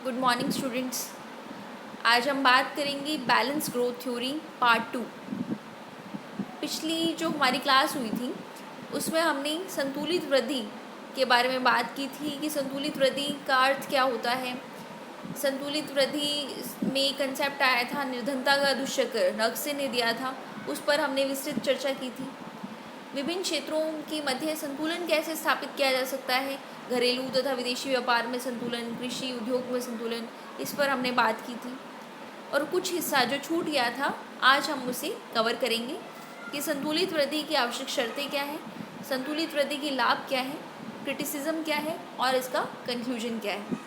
Good morning students. आज हम बात करेंगे बैलेंस ग्रोथ थ्योरी पार्ट 2। पिछली जो हमारी क्लास हुई थी उसमें हमने संतुलित वृद्धि के बारे में बात की थी कि संतुलित वृद्धि का अर्थ क्या होता है। संतुलित वृद्धि में कंसेप्ट आया था निर्धनता का दुष्चक्र, नक्शे ने दिया था, उस पर हमने विस्तृत चर्चा की थी। विभिन्न क्षेत्रों के मध्य संतुलन कैसे स्थापित किया जा सकता है, घरेलू तथा विदेशी व्यापार में संतुलन, कृषि उद्योग में संतुलन, इस पर हमने बात की थी। और कुछ हिस्सा जो छूट गया था आज हम उसे कवर करेंगे कि संतुलित वृद्धि की आवश्यक शर्तें क्या है, संतुलित वृद्धि की लाभ क्या है, क्रिटिसिज्म क्या है और इसका कंक्लूजन क्या है।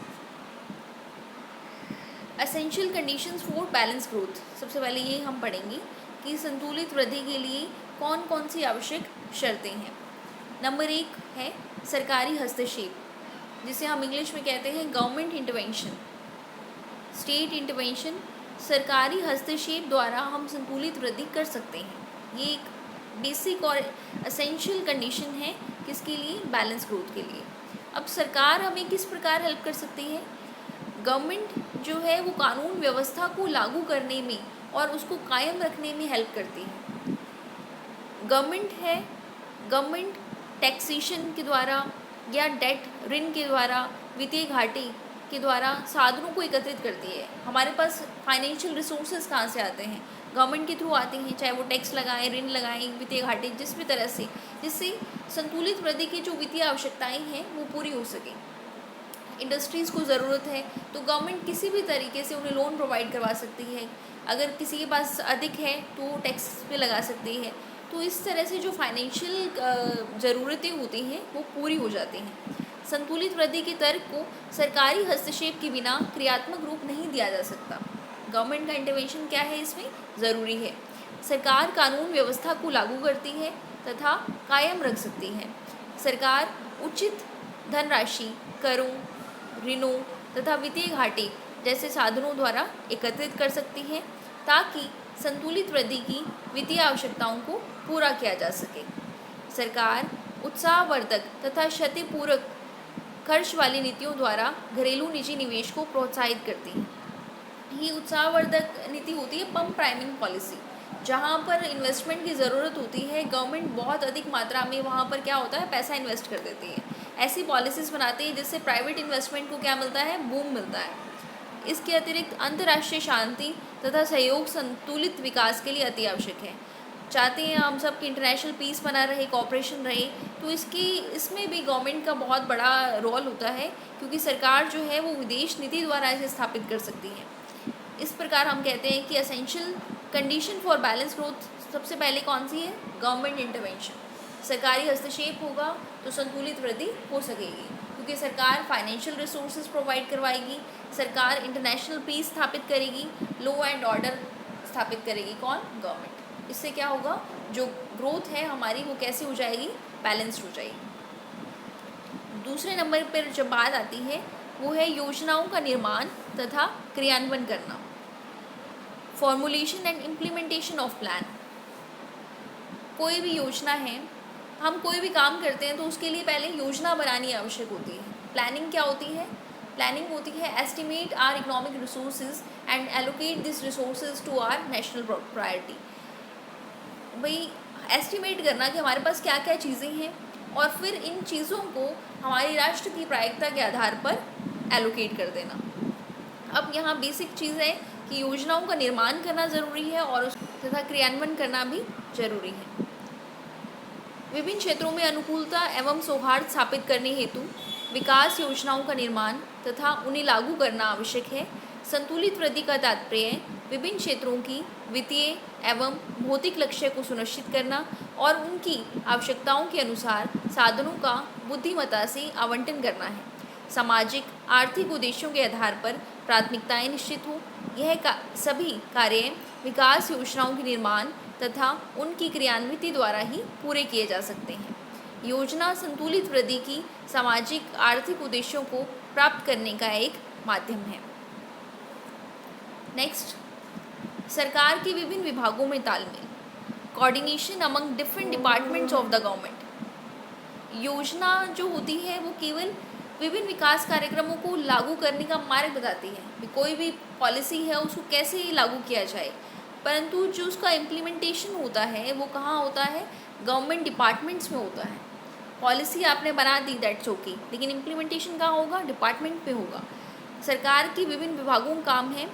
Essential conditions for balance growth, सबसे पहले ये हम पढ़ेंगे कि संतुलित वृद्धि के लिए कौन कौन सी आवश्यक शर्तें हैं। नंबर 1 है सरकारी हस्तक्षेप, जिसे हम इंग्लिश में कहते हैं गवर्नमेंट इंटरवेंशन, स्टेट इंटरवेंशन। सरकारी हस्तक्षेप द्वारा हम संतुलित वृद्धि कर सकते हैं। ये एक बेसिक और एसेंशियल कंडीशन है किसके लिए, बैलेंस ग्रोथ के लिए। अब सरकार हमें किस प्रकार हेल्प कर सकती है। गवर्नमेंट जो है वो कानून व्यवस्था को लागू करने में और उसको कायम रखने में हेल्प करती है। गवर्नमेंट टैक्सेशन के द्वारा या डेट ऋण के द्वारा, वित्तीय घाटे के द्वारा साधनों को एकत्रित करती है। हमारे पास फाइनेंशियल रिसोर्सेज कहाँ से आते हैं, गवर्नमेंट के थ्रू आते हैं, चाहे वो टैक्स लगाएं, ऋण लगाएं, वित्तीय घाटे, जिस भी तरह से, जिससे संतुलित वृद्धि की जो वित्तीय आवश्यकताएं हैं वो पूरी हो सके। इंडस्ट्रीज़ को ज़रूरत है तो गवर्नमेंट किसी भी तरीके से उन्हें लोन प्रोवाइड करवा सकती है। अगर किसी के पास अधिक है तो वो टैक्स पे लगा सकती है। तो इस तरह से जो फाइनेंशियल ज़रूरतें होती हैं वो पूरी हो जाती हैं। संतुलित वृद्धि के तर्क को सरकारी हस्तक्षेप के बिना क्रियात्मक रूप नहीं दिया जा सकता। गवर्नमेंट का इंटरवेंशन क्या है इसमें ज़रूरी है। सरकार कानून व्यवस्था को लागू करती है तथा कायम रख सकती है। सरकार उचित धनराशि करों, ऋणों तथा वित्तीय घाटे जैसे साधनों द्वारा एकत्रित कर सकती है ताकि संतुलित वृद्धि की वित्तीय आवश्यकताओं को पूरा किया जा सके। सरकार उत्साहवर्धक तथा क्षतिपूरक खर्च वाली नीतियों द्वारा घरेलू निजी निवेश को प्रोत्साहित करती है। ये उत्साहवर्धक नीति होती है पम्प प्राइमिंग पॉलिसी, जहाँ पर इन्वेस्टमेंट की ज़रूरत होती है, गवर्नमेंट बहुत अधिक मात्रा में वहाँ पर क्या होता है, पैसा इन्वेस्ट कर देती है। ऐसी पॉलिसीज़ बनाती है जिससे प्राइवेट इन्वेस्टमेंट को क्या मिलता है, बूम मिलता है। इसके अतिरिक्त अंतर्राष्ट्रीय शांति तथा सहयोग संतुलित विकास के लिए अति आवश्यक है। चाहते हैं हम सब कि इंटरनेशनल पीस बना रहे, कॉपरेशन रहे, तो इसमें भी गवर्नमेंट का बहुत बड़ा रोल होता है, क्योंकि सरकार जो है वो विदेश नीति द्वारा इसे स्थापित कर सकती है। इस प्रकार हम कहते हैं कि essential condition for balance growth सबसे पहले कौन सी है, गवर्नमेंट इंटरवेंशन। सरकारी हस्तक्षेप होगा तो संतुलित वृद्धि हो सकेगी, क्योंकि सरकार फाइनेंशियल रिसोर्सेज प्रोवाइड करवाएगी, सरकार इंटरनेशनल पीस स्थापित करेगी, लॉ एंड ऑर्डर स्थापित करेगी, कौन, गवर्नमेंट। इससे क्या होगा, जो ग्रोथ है हमारी वो कैसी हो जाएगी, बैलेंस्ड हो जाएगी। दूसरे नंबर पर जब बात आती है वो है योजनाओं का निर्माण तथा क्रियान्वयन करना, formulation and implementation of plan. कोई भी योजना है, हम कोई भी काम करते हैं तो उसके लिए पहले योजना बनानी आवश्यक होती है। प्लानिंग क्या होती है, प्लानिंग होती है estimate our economic resources and allocate this resources to our national priority. भाई एस्टिमेट करना कि हमारे पास क्या क्या चीज़ें हैं और फिर इन चीज़ों को हमारी राष्ट्र की प्रायिकता के आधार पर एलोकेट कर देना। अब यहाँ बेसिक चीज़ है कि योजनाओं का निर्माण करना ज़रूरी है और तथा क्रियान्वयन करना भी जरूरी है। विभिन्न क्षेत्रों में अनुकूलता एवं सौहार्द स्थापित करने हेतु विकास योजनाओं का निर्माण तथा उन्हें लागू करना आवश्यक है। संतुलित वृद्धि का तात्पर्य विभिन्न क्षेत्रों की वित्तीय एवं भौतिक लक्ष्य को सुनिश्चित करना और उनकी आवश्यकताओं के अनुसार साधनों का बुद्धिमत्ता से आवंटन करना है। सामाजिक आर्थिक उद्देश्यों के आधार पर प्राथमिकताएं निश्चित हो। यह सभी कार्य विकास योजनाओं के निर्माण तथा उनकी क्रियान्विति द्वारा ही पूरे किए जा सकते हैं। योजना संतुलित वृद्धि की सामाजिक आर्थिक उद्देश्यों को प्राप्त करने का एक माध्यम है। नेक्स्ट, सरकार के विभिन्न विभागों में तालमेल, coordination among different departments of the government. योजना जो होती है वो केवल विभिन्न विकास कार्यक्रमों को लागू करने का मार्ग बताती है। कोई भी पॉलिसी है उसको कैसे लागू किया जाए, परंतु जो उसका इम्प्लीमेंटेशन होता है वो कहाँ होता है, गवर्नमेंट डिपार्टमेंट्स में होता है। पॉलिसी आपने बना दी, दैट्स ओके, लेकिन इम्प्लीमेंटेशन कहाँ होगा, डिपार्टमेंट पे होगा। सरकार की विभिन्न विभागों का काम है।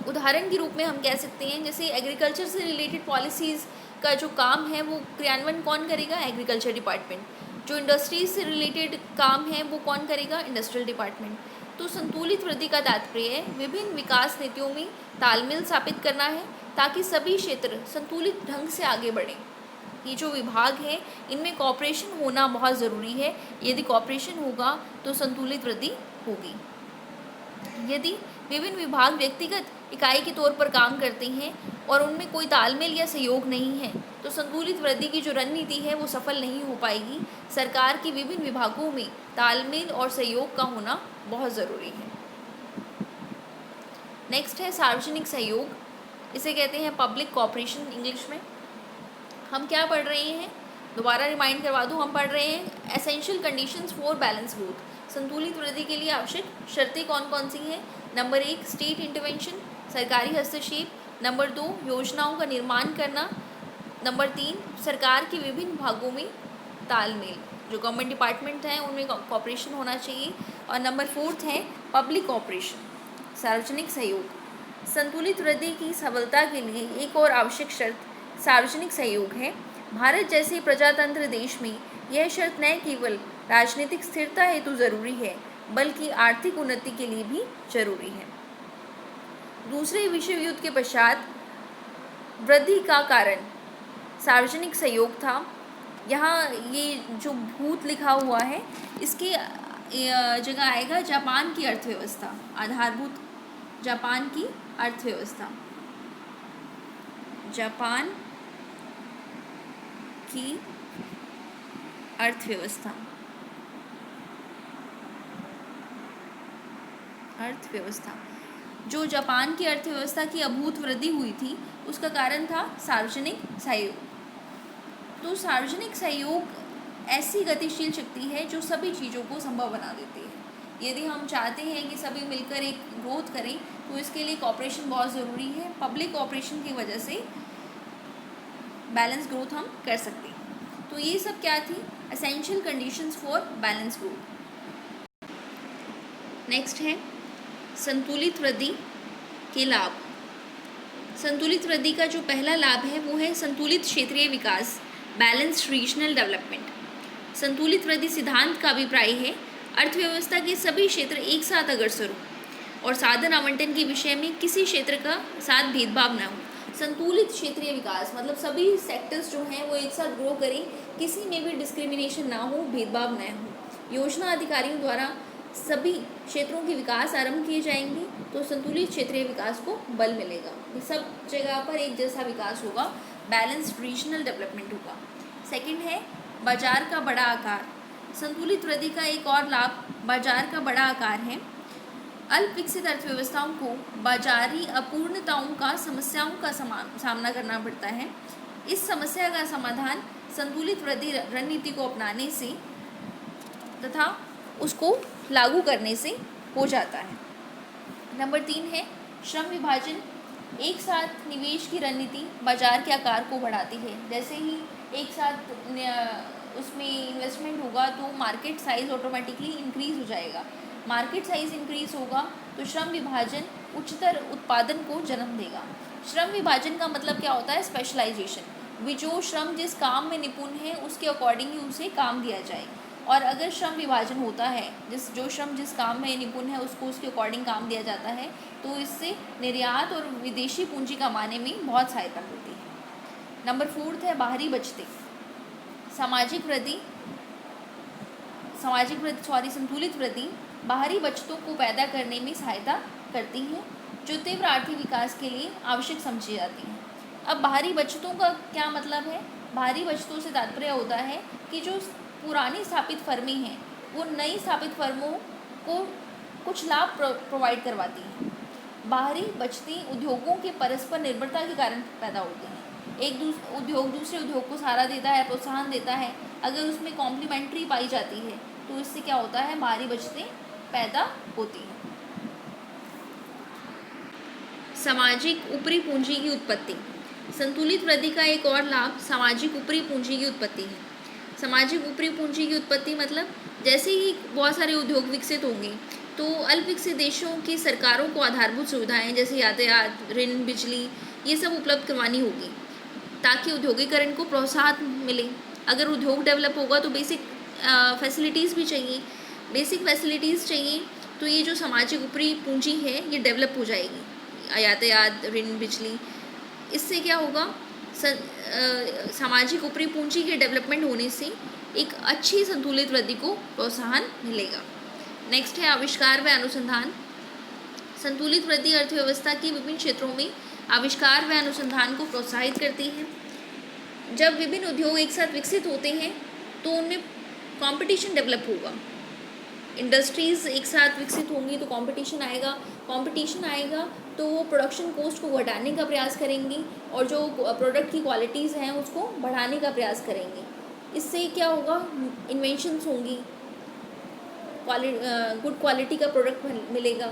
उदाहरण के रूप में हम कह सकते हैं, जैसे एग्रीकल्चर से रिलेटेड पॉलिसीज़ का जो काम है वो क्रियान्वयन कौन करेगा, एग्रीकल्चर डिपार्टमेंट। जो इंडस्ट्रीज से रिलेटेड काम है वो कौन करेगा, इंडस्ट्रियल डिपार्टमेंट। तो संतुलित वृद्धि का तात्पर्य विभिन्न विकास नीतियों में तालमेल स्थापित करना है, ताकि सभी क्षेत्र संतुलित ढंग से आगे बढ़ें। ये जो विभाग है इनमें कॉपरेशन होना बहुत ज़रूरी है। यदि कॉपरेशन होगा तो संतुलित वृद्धि होगी। यदि विभिन्न विभाग व्यक्तिगत इकाई के तौर पर काम करते हैं और उनमें कोई तालमेल या सहयोग नहीं है, तो संतुलित वृद्धि की जो रणनीति है वो सफल नहीं हो पाएगी। सरकार के विभिन्न विभागों में तालमेल और सहयोग का होना बहुत ज़रूरी है। नेक्स्ट है सार्वजनिक सहयोग, इसे कहते हैं पब्लिक कोऑपरेशन इंग्लिश में। हम क्या पढ़ रहे हैं, दोबारा रिमाइंड करवा दूँ, हम पढ़ रहे हैं essential conditions for balance growth. संतुलित वृद्धि के लिए आवश्यक शर्तें कौन कौन सी हैं। नंबर 1 स्टेट इंटरवेंशन, सरकारी हस्तक्षेप। नंबर 2 योजनाओं का निर्माण करना। नंबर 3 सरकार के विभिन्न भागों में तालमेल, जो गवर्नमेंट डिपार्टमेंट हैं उनमें कॉपरेशन होना चाहिए। और नंबर 4 है पब्लिक कॉपरेशन, सार्वजनिक सहयोग। संतुलित वृद्धि की सफलता के लिए एक और आवश्यक शर्त सार्वजनिक सहयोग है। भारत जैसे प्रजातंत्र देश में यह शर्त न केवल राजनीतिक स्थिरता हेतु जरूरी है, बल्कि आर्थिक उन्नति के लिए भी जरूरी है। दूसरे विश्व युद्ध के पश्चात वृद्धि का कारण सार्वजनिक सहयोग था। यहाँ ये जो भूत लिखा हुआ है इसके जगह आएगा जापान की अर्थव्यवस्था, आधारभूत जापान की अर्थव्यवस्था, जापान की अर्थव्यवस्था, जो जापान की अर्थव्यवस्था की अभूत वृद्धि हुई थी उसका कारण था सार्वजनिक सहयोग। तो सार्वजनिक सहयोग ऐसी गतिशील शक्ति है जो सभी चीज़ों को संभव बना देती है। यदि हम चाहते हैं कि सभी मिलकर एक ग्रोथ करें तो इसके लिए कॉपरेशन बहुत ज़रूरी है। पब्लिक कॉपरेशन की वजह से बैलेंस ग्रोथ हम कर सकते हैं। तो ये सब क्या थी, essential conditions for balance growth. Next है संतुलित वृद्धि के लाभ। संतुलित वृद्धि का जो पहला लाभ है वो है संतुलित क्षेत्रीय विकास, बैलेंस्ड रीजनल डेवलपमेंट। संतुलित वृद्धि सिद्धांत का अभिप्राय है अर्थव्यवस्था के सभी क्षेत्र एक साथ अग्रसर हो और साधन आवंटन के विषय में किसी क्षेत्र का साथ भेदभाव न हो। संतुलित क्षेत्रीय विकास मतलब सभी सेक्टर्स जो हैं वो एक साथ ग्रो करें, किसी में भी डिस्क्रिमिनेशन ना हो, भेदभाव न हो। योजना अधिकारियों द्वारा सभी क्षेत्रों के विकास आरंभ किए जाएंगे तो संतुलित क्षेत्रीय विकास को बल मिलेगा। सब जगह पर एक जैसा विकास होगा, बैलेंस्ड रीजनल डेवलपमेंट होगा। सेकंड है बाजार का बड़ा आकार। संतुलित वृद्धि का एक और लाभ बाजार का बड़ा आकार है। अल्प विकसित अर्थव्यवस्थाओं को बाजारी अपूर्णताओं का समस्याओं का सामना करना पड़ता है। इस समस्या का समाधान संतुलित वृद्धि रणनीति को अपनाने से तथा उसको लागू करने से हो जाता है। नंबर 3 है श्रम विभाजन। एक साथ निवेश की रणनीति बाजार के आकार को बढ़ाती है। जैसे ही एक साथ उसमें इन्वेस्टमेंट होगा तो मार्केट साइज ऑटोमेटिकली इंक्रीज हो जाएगा। मार्केट साइज इंक्रीज होगा तो श्रम विभाजन उच्चतर उत्पादन को जन्म देगा। श्रम विभाजन का मतलब क्या होता है, स्पेशलाइजेशन। जो श्रम जिस काम में निपुण है उसके अकॉर्डिंग ही उसे काम दिया जाए। और अगर श्रम विभाजन होता है, जो श्रम जिस काम में निपुण है उसको उसके अकॉर्डिंग काम दिया जाता है, तो इससे निर्यात और विदेशी पूंजी कमाने में बहुत सहायता मिलती है। नंबर 4 है बाहरी बचतें। संतुलित वृद्धि बाहरी बचतों को पैदा करने में सहायता करती है, जो तीव्र आर्थिक विकास के लिए आवश्यक समझी जाती हैं। अब बाहरी बचतों का क्या मतलब है, बाहरी बचतों से तात्पर्य होता है कि जो पुरानी स्थापित फर्में हैं वो नई स्थापित फर्मों को कुछ लाभ प्रोवाइड करवाती हैं। बाहरी बचतें उद्योगों के परस्पर निर्भरता के कारण पैदा होती हैं। एक उद्योग दूसरे उद्योग को सहारा देता है, प्रोत्साहन देता है। अगर उसमें कॉम्प्लीमेंट्री पाई जाती है तो तो इससे क्या होता है, भारी बचतें पैदा होती हैं। सामाजिक ऊपरी पूंजी की उत्पत्ति। संतुलित वृद्धि का एक और लाभ सामाजिक ऊपरी पूंजी की उत्पत्ति है। सामाजिक ऊपरी पूंजी की उत्पत्ति मतलब जैसे ही बहुत सारे उद्योग विकसित होंगे तो अल्प विकसित देशों की सरकारों को आधारभूत सुविधाएं जैसे यातायात, ऋण, बिजली, ये सब उपलब्ध करवानी होगी ताकि औद्योगिकरण को प्रोत्साहन मिले। अगर उद्योग डेवलप होगा तो बेसिक फैसिलिटीज़ भी चाहिए, बेसिक फैसिलिटीज़ चाहिए तो ये जो सामाजिक ऊपरी पूंजी है ये डेवलप हो जाएगी, यातायात, ऋण, बिजली। इससे क्या होगा, सामाजिक ऊपरी पूंजी के डेवलपमेंट होने से एक अच्छी संतुलित वृद्धि को प्रोत्साहन मिलेगा। नेक्स्ट है आविष्कार व अनुसंधान। संतुलित वृद्धि अर्थव्यवस्था की विभिन्न क्षेत्रों में आविष्कार व अनुसंधान को प्रोत्साहित करती है। जब विभिन्न उद्योग एक साथ विकसित होते हैं तो उनमें कंपटीशन डेवलप होगा। इंडस्ट्रीज़ एक साथ विकसित होंगी तो कंपटीशन आएगा, कंपटीशन आएगा तो वो प्रोडक्शन कॉस्ट को घटाने का प्रयास करेंगी और जो प्रोडक्ट की क्वालिटीज़ हैं उसको बढ़ाने का प्रयास करेंगी। इससे क्या होगा, इन्वेंशंस होंगी, गुड क्वालिटी का प्रोडक्ट मिलेगा,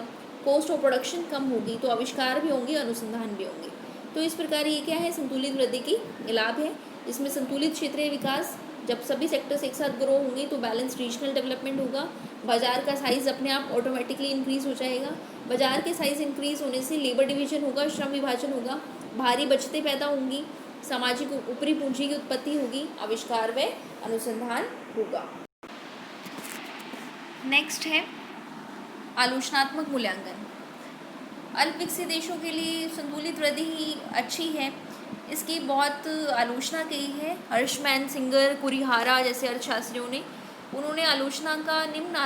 कॉस्ट ऑफ प्रोडक्शन कम होगी तो आविष्कार भी होंगे, अनुसंधान भी होंगे। तो इस प्रकार ये क्या है, संतुलित वृद्धि की लाभ है। इसमें संतुलित क्षेत्रीय विकास, जब सभी सेक्टर्स एक साथ ग्रो होंगे तो बैलेंस रीजनल डेवलपमेंट होगा। बाजार का साइज़ अपने आप ऑटोमेटिकली इंक्रीज़ हो जाएगा। बाजार के साइज़ इंक्रीज़ होने से लेबर डिवीजन होगा, श्रम विभाजन होगा, भारी बचतें पैदा होंगी, सामाजिक ऊपरी पूंजी की उत्पत्ति होगी, आविष्कार व अनुसंधान होगा। नेक्स्ट है आलोचनात्मक मूल्यांकन। अल्प विकसित देशों के लिए संतुलित वृद्धि ही अच्छी है, इसकी बहुत आलोचना की है। हर्षमैन, सिंगर, कुरिहारा जैसे अर्थशास्त्रियों ने, उन्होंने आलोचना का निम्न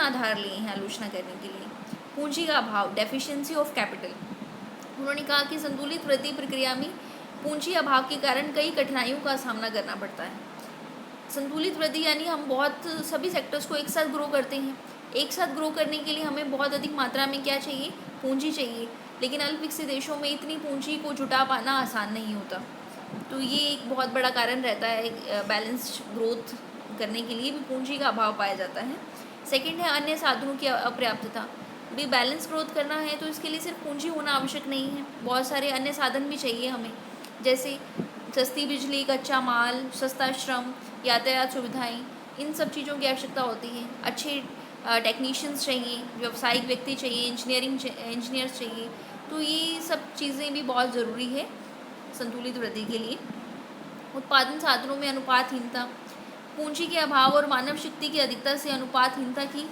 आधार लिए हैं आलोचना करने के लिए। पूंजी का अभाव, डेफिशिएंसी ऑफ कैपिटल। उन्होंने कहा कि संतुलित वृद्धि प्रक्रिया में पूंजी अभाव के कारण कई कठिनाइयों का सामना करना पड़ता है। संतुलित वृद्धि यानी हम बहुत सभी सेक्टर्स को एक साथ ग्रो करते हैं। एक साथ ग्रो करने के लिए हमें बहुत अधिक मात्रा में क्या चाहिए, पूंजी चाहिए, लेकिन अल्प विकसित देशों में इतनी पूंजी को जुटा पाना आसान नहीं होता। तो ये एक बहुत बड़ा कारण रहता है, बैलेंस्ड ग्रोथ करने के लिए भी पूंजी का अभाव पाया जाता है। सेकंड है अन्य साधनों की अपर्याप्तता। भी बैलेंस ग्रोथ करना है तो इसके लिए सिर्फ पूंजी होना आवश्यक नहीं है, बहुत सारे अन्य साधन भी चाहिए हमें, जैसे सस्ती बिजली, कच्चा माल, सस्ता श्रम, यातायात सुविधाएं, इन सब चीज़ों की आवश्यकता होती है। अच्छे टेक्नीशियंस चाहिए, व्यावसायिक व्यक्ति चाहिए, इंजीनियर्स चाहिए। तो ये सब चीज़ें भी बहुत ज़रूरी है संतुलित वृद्धि के लिए। उत्पादन साधनों में अनुपातहीनता, पूंजी के अभाव और मानव शक्ति की अधिकता से अनुपातहीनता की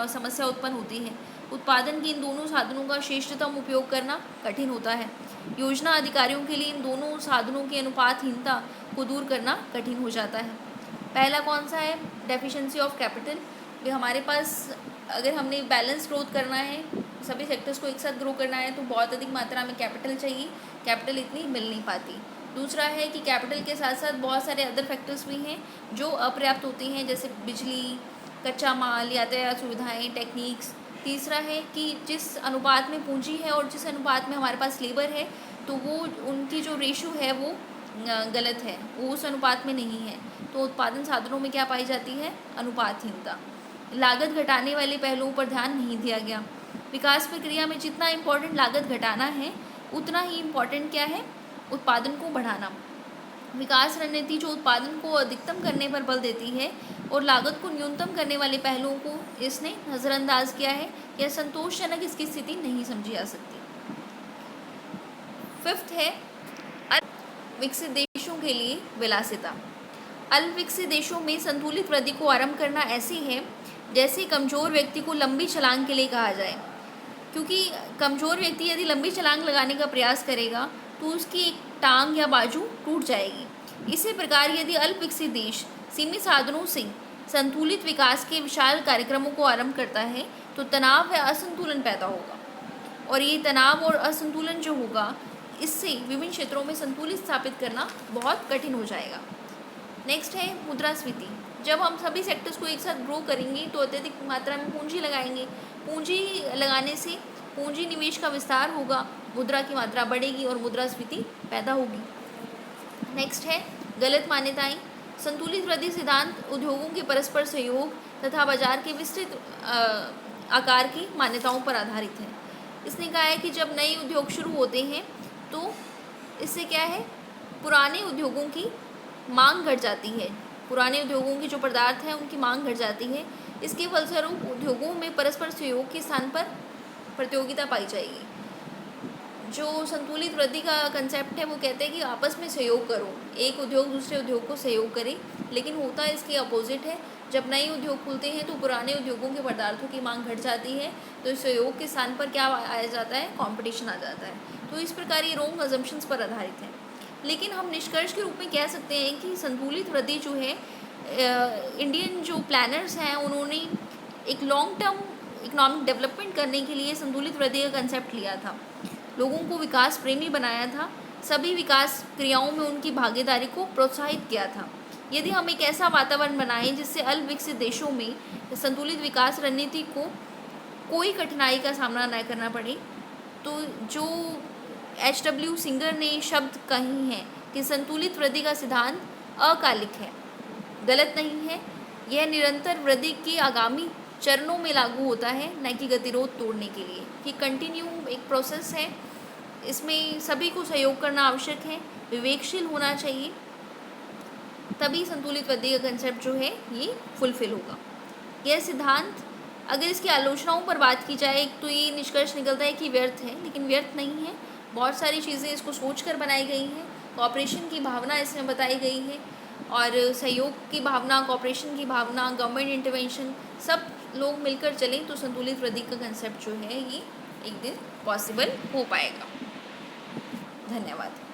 समस्या उत्पन्न होती है। उत्पादन के इन दोनों साधनों का श्रेष्ठतम उपयोग करना कठिन होता है। योजना अधिकारियों के लिए इन दोनों साधनों की अनुपातहीनता को दूर करना कठिन हो जाता है। पहला कौन सा है, डेफिशिएंसी ऑफ कैपिटल। वे हमारे पास अगर हमने बैलेंस ग्रोथ करना है, सभी सेक्टर्स को एक साथ ग्रो करना है तो बहुत अधिक मात्रा में कैपिटल चाहिए, कैपिटल इतनी मिल नहीं पाती। दूसरा है कि कैपिटल के साथ साथ बहुत सारे अदर फैक्टर्स भी हैं जो अपर्याप्त होते हैं, जैसे बिजली, कच्चा माल, यातायात सुविधाएं, टेक्निक्स। तीसरा है कि जिस अनुपात में पूंजी है और जिस अनुपात में हमारे पास लेबर है तो वो उनकी जो रेशो है वो गलत है, वो उस अनुपात में नहीं है। तो उत्पादन साधनों में क्या पाई जाती है, अनुपातहीनता। लागत घटाने वाले पहलुओं पर ध्यान नहीं दिया गया। विकास प्रक्रिया में जितना इम्पोर्टेंट लागत घटाना है उतना ही इम्पोर्टेंट क्या है, उत्पादन को बढ़ाना। विकास रणनीति जो उत्पादन को अधिकतम करने पर बल देती है और लागत को न्यूनतम करने वाले पहलुओं को इसने नज़रअंदाज किया है या संतोषजनक इसकी स्थिति नहीं समझी जा सकती। फिफ्थ है अल्प विकसित देशों के लिए विलासिता। अल्प विकसित देशों में संतुलित वृद्धि को आरंभ करना ऐसे है जैसे कमज़ोर व्यक्ति को लंबी छलांग के लिए कहा जाए, क्योंकि कमज़ोर व्यक्ति यदि लंबी छलांग लगाने का प्रयास करेगा तो उसकी एक टांग या बाजू टूट जाएगी। इसी प्रकार यदि अल्प विकसित देश सीमित साधनों से संतुलित विकास के विशाल कार्यक्रमों को आरंभ करता है तो तनाव व असंतुलन पैदा होगा, और ये तनाव और असंतुलन जो होगा इससे विभिन्न क्षेत्रों में संतुलित स्थापित करना बहुत कठिन हो जाएगा। नेक्स्ट है मुद्रास्फीति। जब हम सभी सेक्टर्स को एक साथ ग्रो करेंगे तो अत्यधिक मात्रा में पूंजी लगाएंगे, पूंजी लगाने से पूंजी निवेश का विस्तार होगा, मुद्रा की मात्रा बढ़ेगी और मुद्रास्फीति पैदा होगी। नेक्स्ट है गलत मान्यताएं। संतुलित वृद्धि सिद्धांत उद्योगों के परस्पर सहयोग तथा बाजार के विस्तृत आकार की मान्यताओं पर आधारित है। इसने कहा है कि जब नए उद्योग शुरू होते हैं तो इससे क्या है, पुराने उद्योगों की मांग घट जाती है, पुराने उद्योगों के जो पदार्थ हैं उनकी मांग घट जाती है। इसके फलस्वरूप उद्योगों में परस्पर सहयोग के स्थान पर प्रतियोगिता पाई जाएगी। जो संतुलित वृद्धि का कंसेप्ट है वो कहते हैं कि आपस में सहयोग करो, एक उद्योग दूसरे उद्योग को सहयोग करे, लेकिन होता इसके अपोजिट है। जब नए उद्योग खुलते हैं तो पुराने उद्योगों के पदार्थों की मांग घट जाती है, तो इस सहयोग के स्थान पर क्या आ जाता है, कंपटीशन आ जाता है। तो इस प्रकार ये रॉन्ग अजम्पशंस पर आधारित है। लेकिन हम निष्कर्ष के रूप में कह सकते हैं कि संतुलित वृद्धि जो है, इंडियन जो प्लानर्स हैं उन्होंने एक लॉन्ग टर्म इकोनॉमिक डेवलपमेंट करने के लिए संतुलित वृद्धि का कंसेप्ट लिया था, लोगों को विकास प्रेमी बनाया था, सभी विकास क्रियाओं में उनकी भागीदारी को प्रोत्साहित किया था। यदि हम एक ऐसा वातावरण बनाएं जिससे अल्प विकसित देशों में संतुलित विकास रणनीति को कोई कठिनाई का सामना न करना पड़े, तो जो H.W. सिंगर ने शब्द कही हैं कि संतुलित वृद्धि का सिद्धांत अकालिक है, गलत नहीं है। यह निरंतर वृद्धि के आगामी चरणों में लागू होता है, न कि गतिरोध तोड़ने के लिए, कि कंटिन्यू एक प्रोसेस है, इसमें सभी को सहयोग करना आवश्यक है, विवेकशील होना चाहिए, तभी संतुलित वृद्धि का कंसेप्ट जो है ये फुलफिल होगा। यह सिद्धांत अगर इसकी आलोचनाओं पर बात की जाए तो ये निष्कर्ष निकलता है कि व्यर्थ है, लेकिन व्यर्थ नहीं है। बहुत सारी चीज़ें इसको सोचकर बनाई गई हैं, कॉपरेशन की भावना इसमें बताई गई है, और सहयोग की भावना, कॉपरेशन की भावना, गवर्नमेंट इंटरवेंशन, सब लोग मिलकर चलें तो संतुलित वृद्धि का कंसेप्ट जो है ये एक दिन पॉसिबल हो पाएगा। धन्यवाद।